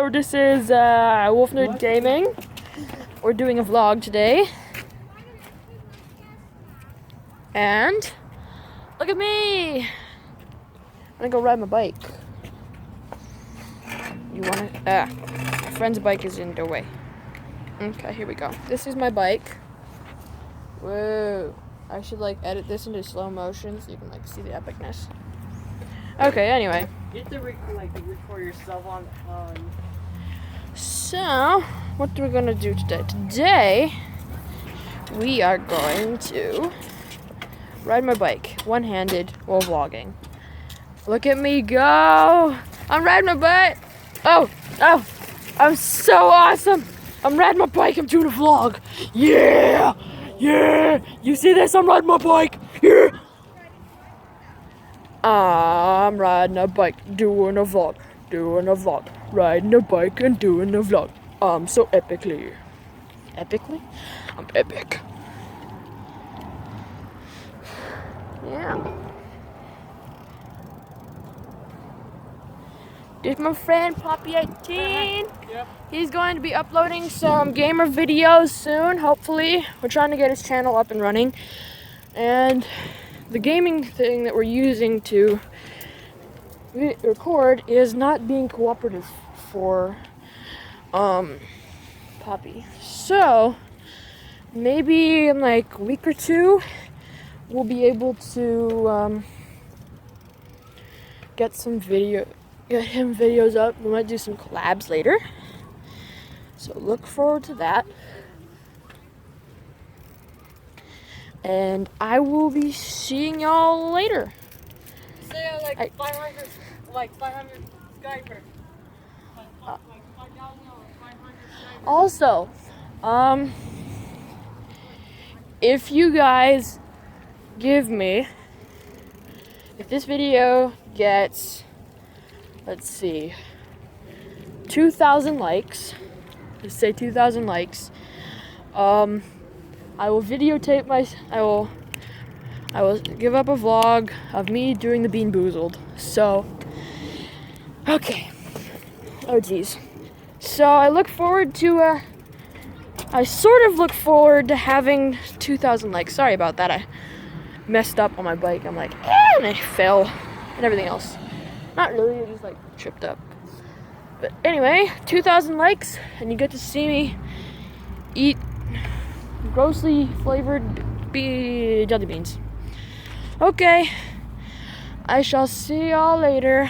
Hello, this is Wolf Nerd Gaming. We're doing a vlog today. And look at me! I'm gonna go ride my bike. You wanna? My friend's bike is in the way. Okay, here we go. This is my bike. Whoa. I should edit this into slow motion so you can see the epicness. Okay, anyway. You have to record yourself on. So, what are we gonna do today? Today, we are going to ride my bike, one-handed, while vlogging. Look at me go! I'm riding my bike! Oh! I'm so awesome! I'm riding my bike, I'm doing a vlog! Yeah! Yeah! You see this? I'm riding my bike! Yeah! I'm riding a bike, doing a vlog, riding a bike and doing a vlog. So epically. Epically? I'm epic. Yeah. This is my friend Poppy18. Yep. He's going to be uploading some gamer videos soon, hopefully. We're trying to get his channel up and running. And the gaming thing that we're using to record is not being cooperative for Poppy. So maybe in a week or two we'll be able to get him videos up. We might do some collabs later. So look forward to that. And I will be seeing y'all later. Say 500 Skyper. Also, if you guys give me, if this video gets, let's see, 2,000 likes, let's say 2,000 likes, I will videotape I will give up a vlog of me doing the Bean Boozled. So, okay. Oh geez. So I look forward to, I sort of look forward to having 2,000 likes. Sorry about that. I messed up on my bike. I'm and I fell and everything else. Not really, I just tripped up. But anyway, 2,000 likes and you get to see me eat grossly flavored jelly beans. Okay, I shall see y'all later.